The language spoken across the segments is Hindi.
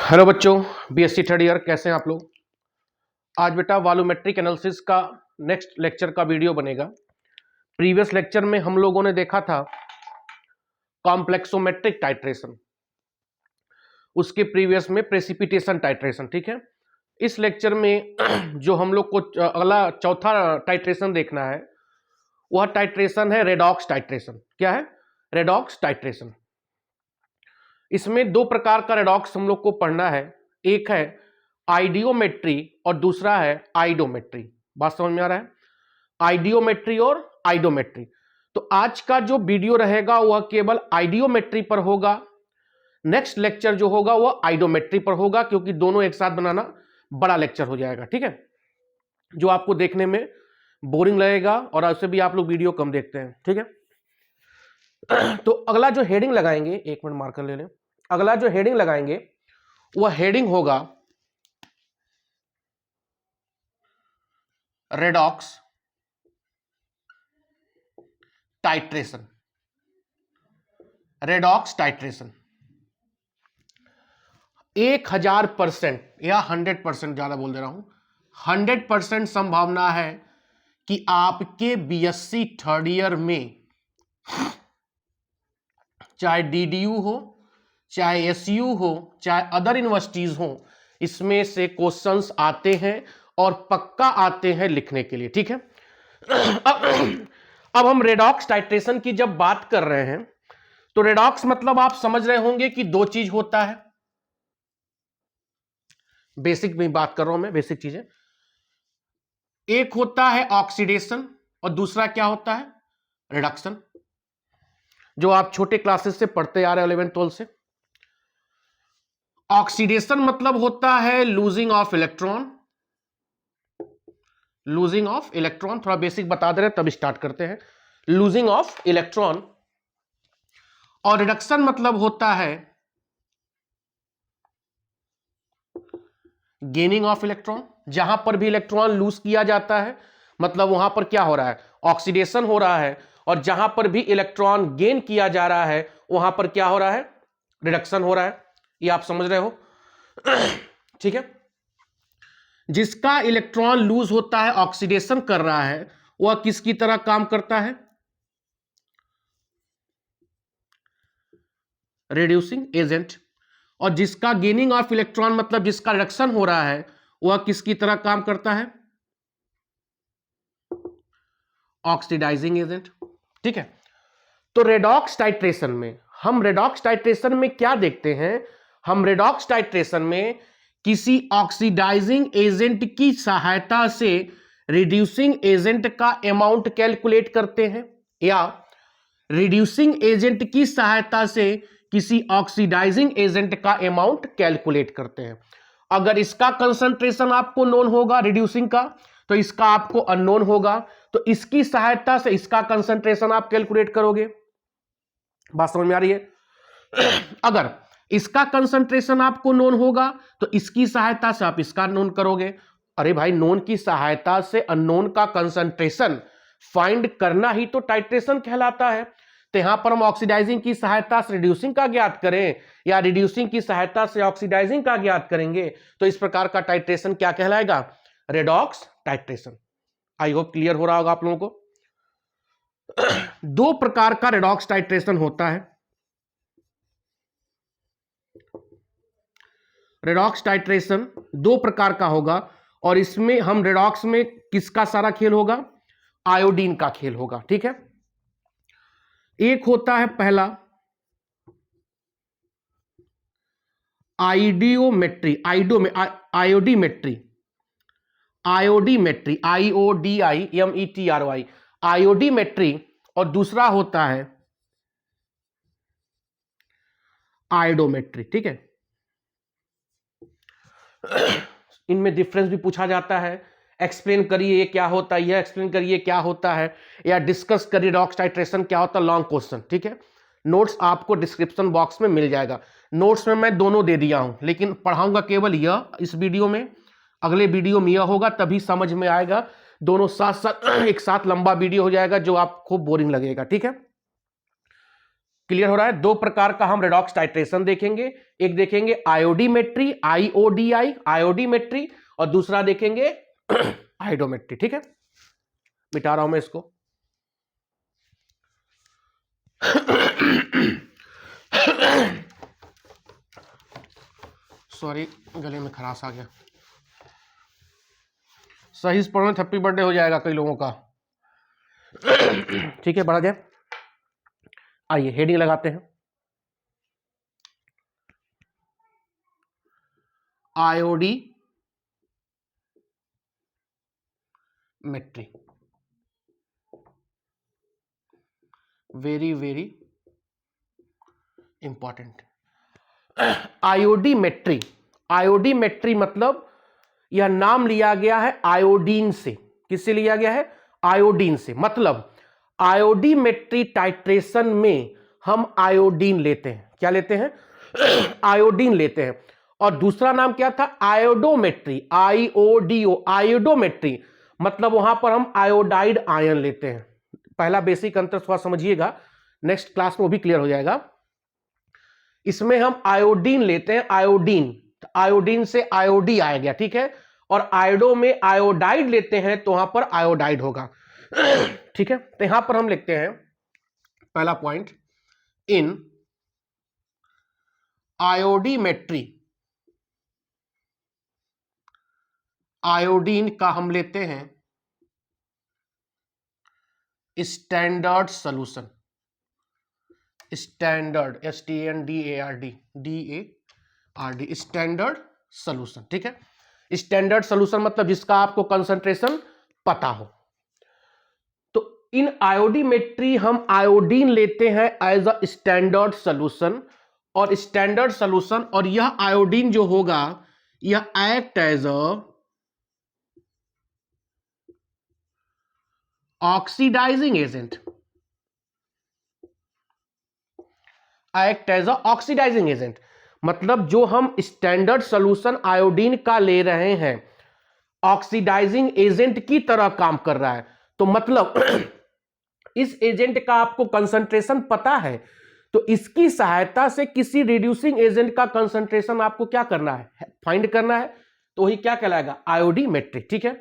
हेलो बच्चों, बीएससी थर्ड ईयर, कैसे हैं आप लोग। आज बेटा वॉल्यूमेट्रिक एनालिसिस का नेक्स्ट लेक्चर का वीडियो बनेगा। प्रीवियस लेक्चर में हम लोगों ने देखा था कॉम्प्लेक्सोमेट्रिक टाइट्रेशन, उसके प्रीवियस में प्रेसिपिटेशन टाइट्रेशन। ठीक है, इस लेक्चर में जो हम लोग को अगला चौथा टाइट्रेशन देखना है वह टाइट्रेशन है रेडॉक्स टाइट्रेशन। क्या है? Redox titration. इसमें दो प्रकार का रेडॉक्स हम लोग को पढ़ना है, एक है आइडियोमेट्री और दूसरा है आइडोमेट्री। बात समझ में आ रहा है? आइडियोमेट्री और आइडोमेट्री। तो आज का जो वीडियो रहेगा वह केवल आइडियोमेट्री पर होगा, नेक्स्ट लेक्चर जो होगा वह आइडोमेट्री पर होगा, क्योंकि दोनों एक साथ बनाना बड़ा लेक्चर हो जाएगा। ठीक है, जो आपको देखने में बोरिंग लगेगा और उससे भी आप लोग वीडियो कम देखते हैं। ठीक है, तो अगला जो हेडिंग लगाएंगे, एक मिनट मार्कर ले लें। अगला जो हेडिंग लगाएंगे वह हेडिंग होगा रेडॉक्स टाइट्रेशन। रेडॉक्स टाइट्रेशन 1000% या 100%, ज्यादा बोल दे रहा हूं, 100% संभावना है कि आपके बीएससी थर्ड ईयर में चाहे डीडीयू हो, चाहे एसयू हो, चाहे अदर यूनिवर्सिटीज हो, इसमें से क्वेश्चंस आते हैं और पक्का आते हैं लिखने के लिए। ठीक है, अब हम रेडॉक्स टाइट्रेशन की जब बात कर रहे हैं तो रेडॉक्स मतलब आप समझ रहे होंगे कि दो चीज होता है। बेसिक में बात कर रहा हूं मैं, बेसिक चीजें। एक होता है ऑक्सीडेशन और दूसरा क्या होता है? रिडक्शन, जो आप छोटे क्लासेस से पढ़ते आ रहे हैं 11th 12th से। ऑक्सीडेशन मतलब होता है losing of electron. Losing of electron थोड़ा बेसिक बता दे रहे हैं, तब स्टार्ट करते हैं। Losing of electron. और रिडक्शन मतलब होता है गेनिंग ऑफ इलेक्ट्रॉन। जहां पर भी इलेक्ट्रॉन लूज किया जाता है मतलब वहां पर क्या हो रहा है? ऑक्सीडेशन हो रहा है। और जहां पर भी इलेक्ट्रॉन गेन किया जा रहा है वहां पर क्या हो रहा है? रिडक्शन हो रहा है। ये आप समझ रहे हो? ठीक है, जिसका इलेक्ट्रॉन लूज होता है, ऑक्सीडेशन कर रहा है, वह किसकी तरह काम करता है? Reducing agent. और जिसका गेनिंग ऑफ इलेक्ट्रॉन मतलब जिसका रिडक्शन हो रहा है वह किसकी तरह काम करता है? Oxidising agent. ठीक है, तो रेडॉक्स टाइट्रेशन में क्या देखते हैं? हम रेडॉक्स टाइट्रेशन में किसी ऑक्सीडाइजिंग एजेंट की सहायता से रिड्यूसिंग एजेंट का अमाउंट कैलकुलेट करते हैं, या रिड्यूसिंग एजेंट की सहायता से किसी ऑक्सीडाइजिंग एजेंट का अमाउंट कैलकुलेट करते हैं। अगर इसका कंसंट्रेशन आपको नोन होगा रिड्यूसिंग का, तो इसका आपको अननोन होगा, तो इसकी सहायता से इसका कंसंट्रेशन आप कैलकुलेट करोगे। बात समझ में आ रही है? अगर इसका कंसंट्रेशन आपको नोन होगा तो इसकी सहायता से आप इसका नोन करोगे। अरे भाई, नोन की सहायता से अननोन का कंसंट्रेशन फाइंड करना ही तो टाइट्रेशन कहलाता है। तो यहां पर हम ऑक्सीडाइजिंग की सहायता से रिड्यूसिंग का ज्ञात करें या रिड्यूसिंग की सहायता से ऑक्सीडाइजिंग का ज्ञात करेंगे तो इस प्रकार का टाइट्रेशन क्या कहलाएगा? Redox titration. I hope clear हो रहा होगा आप लोगों को। दो प्रकार का रेडॉक्स टाइट्रेशन होता है। रेडॉक्स टाइट्रेशन दो प्रकार का होगा और इसमें हम रेडॉक्स में किसका सारा खेल होगा? आयोडीन का खेल होगा। ठीक है, एक होता है पहला आइडियोमेट्री, आयोडीमेट्री, IODIMETRY, आयोडीमेट्री। और दूसरा होता है आयोडोमेट्री। ठीक है, इनमें डिफरेंस भी पूछा जाता है। एक्सप्लेन करिए ये क्या होता है, यह एक्सप्लेन करिए क्या होता है, या डिस्कस करिए रेडॉक्स टाइट्रेशन क्या होता है, लॉन्ग क्वेश्चन। ठीक है, नोट्स आपको डिस्क्रिप्शन बॉक्स में मिल जाएगा। नोट्स में मैं दोनों दे दिया हूं, लेकिन पढ़ाऊंगा केवल यह इस वीडियो में। अगले वीडियो में यह होगा, तभी समझ में आएगा। दोनों साथ साथ एक साथ लंबा वीडियो हो जाएगा जो आप खूब बोरिंग लगेगा। ठीक है, क्लियर हो रहा है? दो प्रकार का हम रेडॉक्स टाइट्रेशन देखेंगे, एक देखेंगे आयोडीमेट्री, IODI आयोडीमेट्री, और दूसरा देखेंगे आयोडोमेट्री। ठीक है, मिटा रहा हूं मैं इसको। सॉरी, गले में खराश आ गया। सही से पढ़ो, हैप्पी बर्थडे हो जाएगा कई लोगों का। ठीक है, बढ़ा जाए। आइए हेडिंग लगाते हैं। आयोडी मेट्री, very very important. Iodimetry, iodimetry मतलब यह नाम लिया गया है आयोडीन से। किससे लिया गया है? आयोडीन से। मतलब आयोडीमेट्री टाइट्रेशन में हम आयोडीन लेते हैं। क्या लेते हैं? आयोडीन लेते हैं। और दूसरा नाम क्या था? आयोडोमेट्री, IODO आयोडोमेट्री, मतलब वहां पर हम आयोडाइड आयन लेते हैं। पहला बेसिक अंतर थोड़ा समझिएगा, नेक्स्ट क्लास में वो भी क्लियर हो जाएगा। इसमें हम आयोडीन लेते हैं, आयोडीन, आयोडीन से आयोडी आ गया। ठीक है, और आयोडो में आयोडाइड लेते हैं तो वहां पर आयोडाइड होगा। ठीक है, तो यहां पर हम लिखते हैं पहला पॉइंट, इन आयोडीमेट्री आयोडीन का हम लेते हैं standard solution, standard STANDARD DARD standard solution. ठीक है, स्टैंडर्ड सॉल्यूशन मतलब जिसका आपको कंसंट्रेशन पता हो। तो इन आयोडीमेट्री हम आयोडीन लेते हैं एज अ स्टैंडर्ड सॉल्यूशन, और स्टैंडर्ड सॉल्यूशन, और यह आयोडीन जो होगा यह act as a oxidising agent, act as a oxidising agent. मतलब जो हम स्टैंडर्ड सॉल्यूशन आयोडीन का ले रहे हैं, ऑक्सीडाइजिंग एजेंट की तरह काम कर रहा है। तो मतलब इस एजेंट का आपको कंसंट्रेशन पता है, तो इसकी सहायता से किसी रिड्यूसिंग एजेंट का कंसंट्रेशन आपको क्या करना है? फाइंड करना है। तो वही क्या कहलाएगा? आयोडीमेट्री। ठीक है,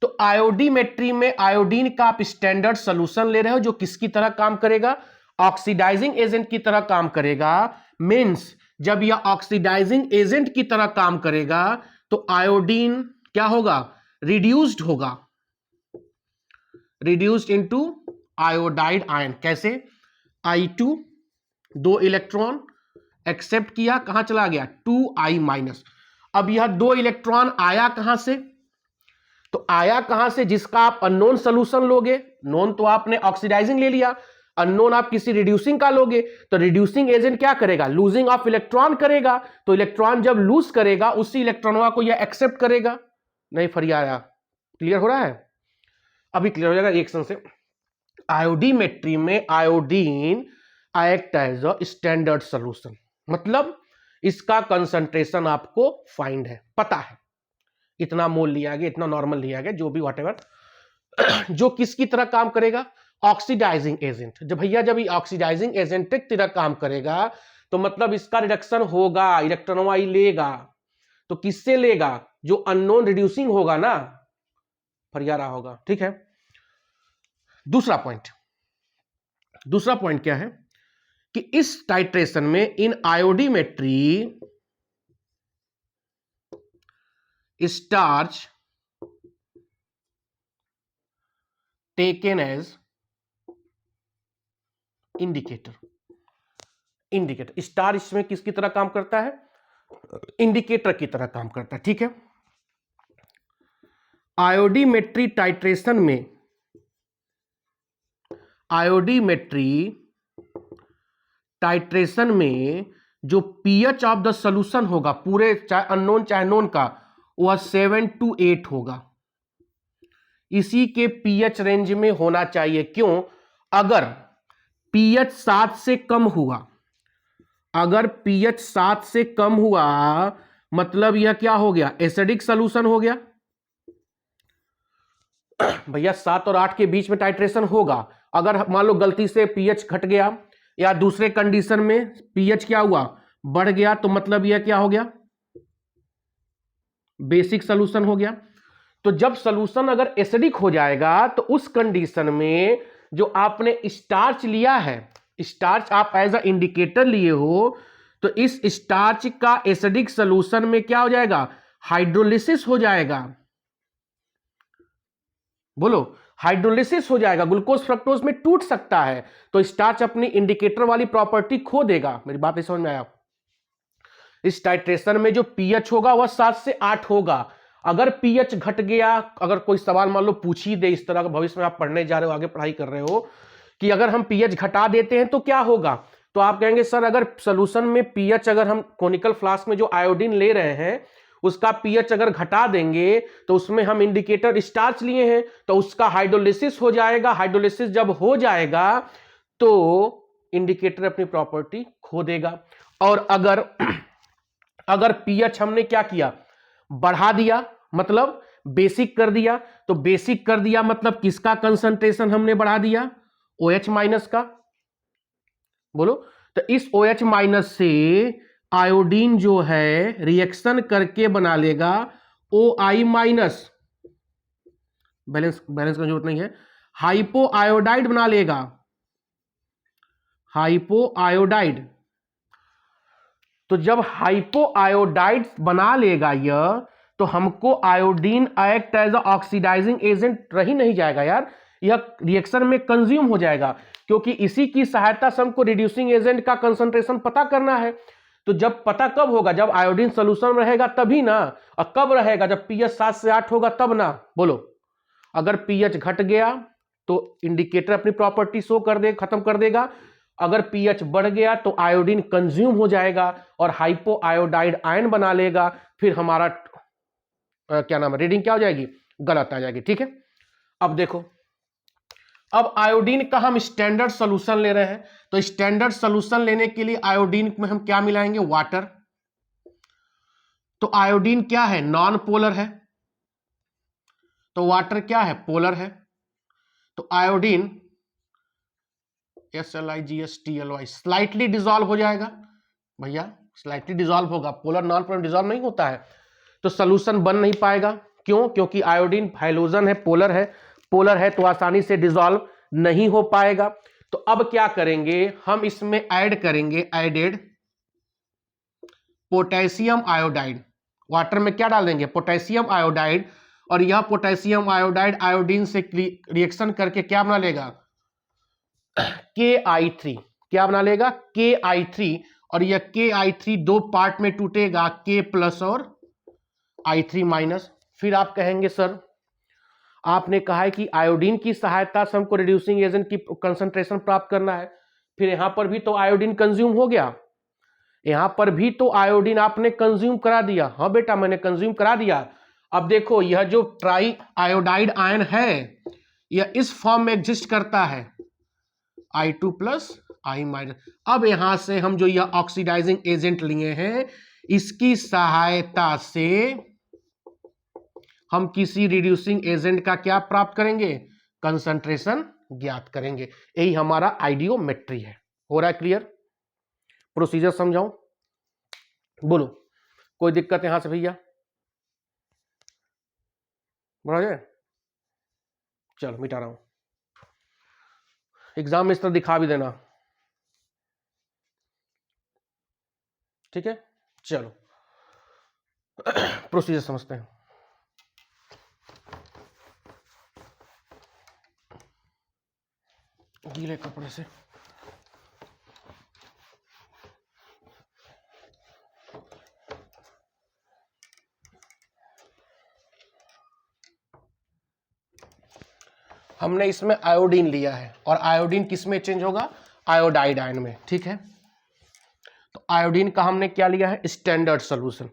तो आयोडीमेट्री में आयोडीन का आप स्टैंडर्ड सॉल्यूशन ले रहे हो जो किसकी तरह काम करेगा? ऑक्सीडाइजिंग एजेंट की तरह काम करेगा। मींस जब यह ऑक्सीडाइजिंग एजेंट की तरह काम करेगा तो आयोडीन क्या होगा? रिड्यूस्ड होगा, रिड्यूस्ड इनटू आयोडाइड आयन। कैसे? I2 2 इलेक्ट्रॉन एक्सेप्ट किया, कहां चला गया? 2I minus. अब यह 2 इलेक्ट्रॉन आया कहां से? तो आया कहां से? जिसका आप अननोन सोल्यूशन लोगे, नोन तो आपने ऑक्सीडाइजिंग ले लिया, अननोन आप किसी रिड्यूसिंग का लोगे, तो रिड्यूसिंग एजेंट क्या करेगा? लूजिंग ऑफ इलेक्ट्रॉन करेगा। तो इलेक्ट्रॉन जब लूज करेगा उसी इलेक्ट्रॉनों को यह एक्सेप्ट करेगा। नहीं फरियाया? क्लियर हो रहा है? अभी क्लियर हो जाएगा रिएक्शन से। आयोडीमेट्री में iodine act as a standard solution, मतलब इसका कंसंट्रेशन आपको फाइंड है, पता है, इतना मोल लिया गया, इतना नॉर्मल लिया गया, जो भी व्हाटएवर, जो किसकी तरह काम करेगा? Oxidising agent. जब भैया जब ये ऑक्सीडाइजिंग एजेंट की तरह काम करेगा तो मतलब इसका रिडक्शन होगा, इलेक्ट्रॉन वाई लेगा। तो किससे लेगा? जो अननोन रिड्यूसिंग होगा ना, फरियारा होगा। ठीक है, दूसरा पॉइंट क्या है कि इस टाइट्रेशन में in iodometry starch taken as indicator. Starch इसमें किसकी तरह काम करता है? इंडिकेटर की तरह काम करता है। ठीक है, आयोडीमेट्री टाइट्रेशन में जो पीएच ऑफ द सॉल्यूशन होगा, पूरे चाहे अननोन चाहे नोन का, वह 7 to 8 होगा। इसी के पीएच रेंज में होना चाहिए। क्यों? अगर पीएच 7 से कम हुआ, अगर पीएच 7 से कम हुआ मतलब यह क्या हो गया? एसिडिक सॉल्यूशन हो गया। भैया 7 और 8 के बीच में टाइट्रेशन होगा। अगर मान लो गलती से पीएच घट गया, या दूसरे कंडीशन में पीएच क्या हुआ, बढ़ गया, तो मतलब यह क्या हो गया, बेसिक सोल्यूशन हो गया। तो जब सोल्यूशन अगर एसिडिक हो जाएगा तो उस कंडीशन में जो आपने स्टार्च लिया है, स्टार्च आप एज अ इंडिकेटर लिए हो, तो इस स्टार्च का एसिडिक सोल्यूशन में क्या हो जाएगा, हाइड्रोलिसिस हो जाएगा। बोलो, हाइड्रोलिसिस हो जाएगा, ग्लूकोज फ्रक्टोज में टूट सकता है, तो स्टार्च अपनी इंडिकेटर वाली प्रॉपर्टी खो देगा। मेरी बात समझ में आया? इस टाइट्रेशन में जो पीएच होगा वह 7 से 8 होगा। अगर पीएच घट गया, अगर कोई सवाल मान लो पूछ ही दे इस तरह का, भविष्य में आप पढ़ने जा रहे हो, आगे पढ़ाई कर रहे हो, कि अगर हम पीएच घटा देते हैं तो क्या होगा, तो आप कहेंगे सर अगर सोल्यूशन में पीएच, अगर हम कोनिकल फ्लास्क में जो आयोडीन ले रहे हैं उसका पीएच अगर घटा देंगे तो उसमें हम इंडिकेटर स्टार्च लिए हैं तो उसका हाइड्रोलिसिस हो जाएगा। हाइड्रोलिसिस जब हो जाएगा तो इंडिकेटर अपनी प्रॉपर्टी खो देगा। और अगर पीएच हमने क्या किया, बढ़ा दिया, मतलब बेसिक कर दिया, तो बेसिक कर दिया मतलब किसका कंसंट्रेशन हमने बढ़ा दिया, OH माइनस का। बोलो, तो इस OH माइनस से आयोडीन जो है रिएक्शन करके बना लेगा OI माइनस, बैलेंस बैलेंस का जरूरत नहीं है, हाइपो आयोडाइड बना लेगा, हाइपो आयोडाइड। तो जब हाइपो आयोडाइड बना लेगा यह, तो हमको iodine act as oxidising agent रही नहीं जाएगा यार, यह रिएक्शन में कंज्यूम हो जाएगा, क्योंकि इसी की सहायता से हमको रिड्यूसिंग एजेंट का कंसंट्रेशन पता करना है। तो जब पता कब होगा, जब आयोडीन सोल्यूशन में रहेगा तभी ना, और कब रहेगा, जब पीएच 7 से 8 होगा तब ना। बोलो, अगर पीएच घट गया तो इंडिकेटर अपनी प्रॉपर्टी शो कर दे, खत्म कर देगा। अगर पीएच बढ़ गया तो आयोडीन कंज्यूम हो जाएगा और हाइपो आयोडाइड आयन बना लेगा, फिर हमारा क्या नाम है, रीडिंग क्या हो जाएगी, गलत आ जाएगी। ठीक है, अब देखो, अब आयोडीन का हम स्टैंडर्ड सॉल्यूशन ले रहे हैं, तो स्टैंडर्ड सॉल्यूशन लेने के लिए आयोडीन में हम क्या मिलाएंगे, वाटर। तो आयोडीन क्या है, नॉन पोलर है, तो वाटर क्या है, पोलर है। तो आयोडीन SLIGSTLY स्लाइटली डिजॉल्व हो जाएगा भैया, स्लाइटली डिजॉल्व होगा, पोलर नॉन पोलर डिजॉल्व नहीं होता है, तो सोल्यूशन बन नहीं पाएगा। क्यों? क्योंकि आयोडीन हाइड्रोजन है, पोलर है, तो आसानी से डिजॉल्व नहीं हो पाएगा। तो अब क्या करेंगे, हम इसमें ऐड करेंगे एडेड पोटेशियम आयोडाइड। वाटर में क्या डाल देंगे, पोटेशियम आयोडाइड, और यह पोटेशियम आयोडाइड आयोडीन से रिएक्शन करके क्या बना लेगा, KI3। क्या बना लेगा, KI3, और यह KI3 दो पार्ट में टूटेगा, K प्लस और I3 माइनस। फिर आप कहेंगे सर आपने कहा है कि आयोडीन की सहायता से हमको रिड्यूसिंग एजेंट की कंसंट्रेशन प्राप्त करना है, फिर यहां पर भी तो आयोडीन कंज्यूम हो गया, यहां पर भी तो आयोडीन आपने कंज्यूम करा दिया। हाँ बेटा, मैंने कंज्यूम करा दिया। अब देखो, यह जो ट्राई आयोडाइड आयन है यह इस फॉर्म में एग्जिस्ट करता है, I2 प्लस I माइनस। अब यहां से हम जो यह ऑक्सीडाइजिंग एजेंट लिए हैं इसकी सहायता से हम किसी रिड्यूसिंग एजेंट का क्या प्राप्त करेंगे, कंसंट्रेशन ज्ञात करेंगे। यही हमारा आइडियोमेट्री है। हो रहा है क्लियर? प्रोसीजर समझाऊं? बोलो, कोई दिक्कत यहां से भैया? बढ़ा जाए, चलो मिटा रहा हूं, एग्जाम में इस तरह दिखा भी देना। ठीक है, चलो प्रोसीजर समझते हैं। गीले कपड़े से हमने इसमें आयोडीन लिया है, और आयोडीन किस में चेंज होगा, आयोडाइड आयन में। ठीक है, तो आयोडीन का हमने क्या लिया है, स्टैंडर्ड सॉल्यूशन।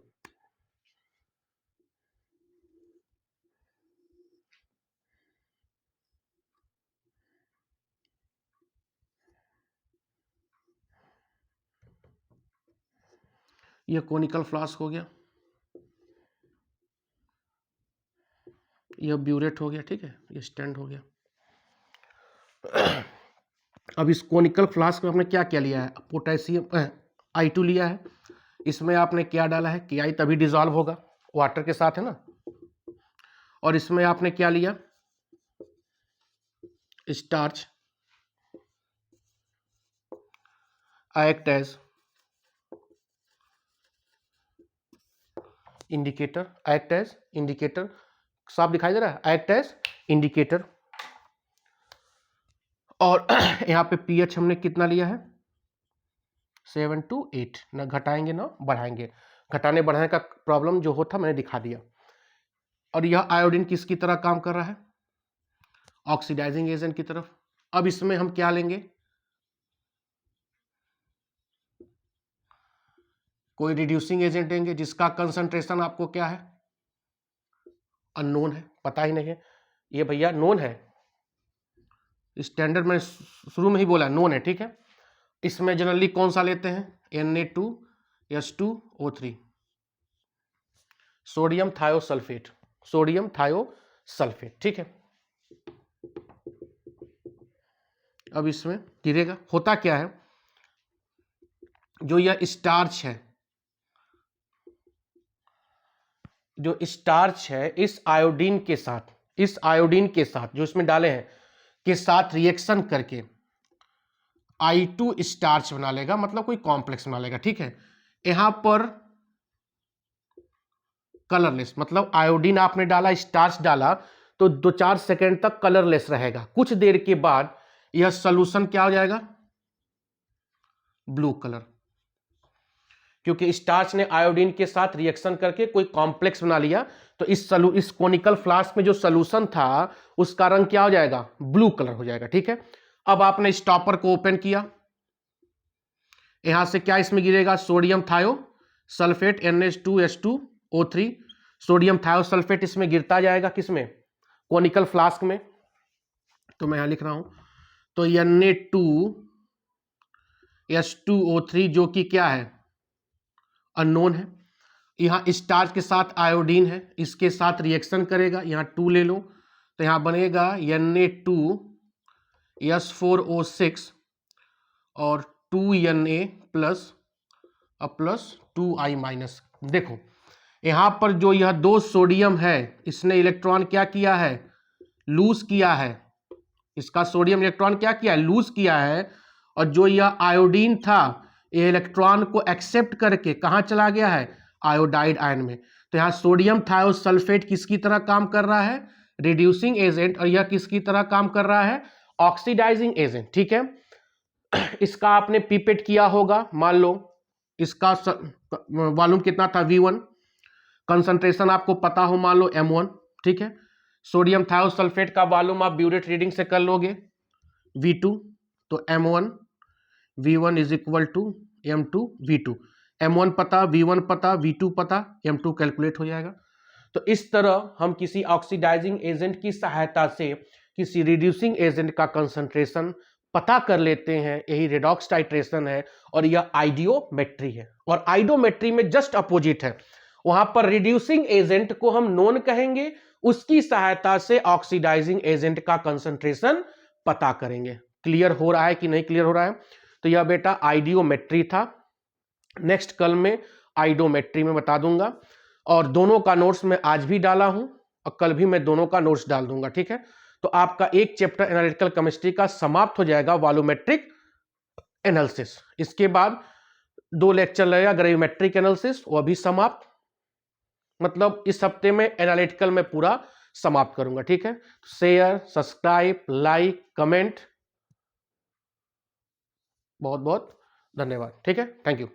ये कोनिकल फ्लास्क हो गया, यह ब्यूरेट हो गया। ठीक है, ये स्टैंड हो गया। अब इस कोनिकल फ्लास्क में आपने क्या क्या लिया है, पोटेशियम I2 लिया है, इसमें आपने क्या डाला है, KI, तभी डिजॉल्व होगा, वाटर के साथ है ना। और इसमें आपने क्या लिया, starch, act as indicator, act as indicator, साफ दिखाई दे रहा है, एक्ट एज इंडिकेटर। और यहाँ पे pH हमने कितना लिया है, 7 to 8, ना घटाएंगे ना बढ़ाएंगे, घटाने बढ़ाने का प्रॉब्लम जो होता मैंने दिखा दिया। और यह आयोडीन किसकी तरह काम कर रहा है, ऑक्सीडाइजिंग एजेंट की तरफ। अब इसमें हम क्या लेंगे, कोई रिड्यूसिंग एजेंट लेंगे जिसका कंसंट्रेशन आपको क्या है, अननोन है, पता ही नहीं है, ये भैया नोन है, स्टैंडर्ड में शुरू में ही बोला नोन है, ठीक है। इसमें जनरली कौन सा लेते हैं, Na2H2O3, sodium thiosulphate, sodium thiosulphate, ठीक है। अब इसमें गिरेगा, होता क्या है, जो यह स्टार्च है, जो स्टार्च है इस आयोडीन के साथ, इस आयोडीन के साथ जो इसमें डाले हैं के साथ रिएक्शन करके I2 स्टार्च बना लेगा, मतलब कोई कॉम्प्लेक्स बना लेगा, ठीक है। यहां पर कलरलेस, मतलब आयोडीन आपने डाला, स्टार्च डाला, तो 2-4 सेकेंड तक कलरलेस रहेगा, कुछ देर के बाद यह सॉल्यूशन क्या हो जाएगा, ब्लू कलर, क्योंकि स्टार्च ने आयोडीन के साथ रिएक्शन करके कोई कॉम्प्लेक्स बना लिया। तो इस कोनिकल फ्लास्क में जो सॉल्यूशन था उसका रंग क्या हो जाएगा, ब्लू कलर हो जाएगा, ठीक है। अब आपने स्टॉपर को ओपन किया, यहां से क्या इसमें गिरेगा, sodium thiosulphate NH2H2O3, sodium thiosulphate इसमें गिरता जाएगा, किसमें, कोनिकल फ्लास्क में। तो मैं यहां लिख रहा हूं, तो Na2H2O3 जो कि क्या है, अननोन है, यहां स्टार्च के साथ आयोडीन है, इसके साथ रिएक्शन करेगा, यहां 2 ले लो, तो यहां बनेगा Na2S4O6 और 2Na plus plus 2I minus. देखो यहां पर जो यह 2 सोडियम है, इसने इलेक्ट्रॉन क्या किया है, लूज किया है, इसका सोडियम इलेक्ट्रॉन क्या किया है, लूज किया है। और जो यह आयोडीन था, ये इलेक्ट्रॉन को एक्सेप्ट करके कहां चला गया है, आयोडाइड आयन में। तो यहां सोडियम थायोसल्फेट किसकी तरह काम कर रहा है, रिड्यूसिंग एजेंट, और यह किसकी तरह काम कर रहा है, ऑक्सीडाइजिंग एजेंट, ठीक है। इसका आपने पीपेट किया होगा, मान लो इसका वॉल्यूम कितना था, V1, कंसंट्रेशन आपको पता हो, मान लो M1, ठीक है। सोडियम थायोसल्फेट का वॉल्यूम आप ब्यूरेट रीडिंग से कर लोगे, V2, तो M1 V1 is equal to M2 V2, M1 पता, V1 पता, V2 पता, M2 कैलकुलेट हो जाएगा। तो इस तरह हम किसी ऑक्सीडाइजिंग एजेंट की सहायता से किसी रिड्यूसिंग एजेंट का कंसंट्रेशन पता कर लेते हैं, यही रेडॉक्स टाइट्रेशन है, और यह आइडियोमेट्री है। और आइडियोमेट्री में जस्ट अपोजिट है, वहां पर रिड्यूसिंग एजेंट को हम नोन कहेंगे, उसकी सहायता से ऑक्सीडाइजिंग एजेंट का कंसंट्रेशन पता करेंगे। क्लियर हो रहा है कि नहीं क्लियर हो रहा है। तो यह बेटा आइडियोमेट्री था, नेक्स्ट कल में आइडियोमेट्री में बता दूंगा, और दोनों का नोट्स मैं आज भी डाला हूं और कल भी मैं दोनों का नोट्स डाल दूंगा, ठीक है। तो आपका एक चैप्टर एनालिटिकल केमिस्ट्री का समाप्त हो जाएगा, वॉल्यूमेट्रिक एनालिसिस। इसके बाद 2 लेक्चर लगेगा ग्रेविमेट्रिक एनालिसिस, वो भी समाप्त, मतलब इस हफ्ते में एनालिटिकल में पूरा समाप्त करूंगा, ठीक है। शेयर, सब्सक्राइब, लाइक, कमेंट, बहुत बहुत धन्यवाद, ठीक है, थैंक यू।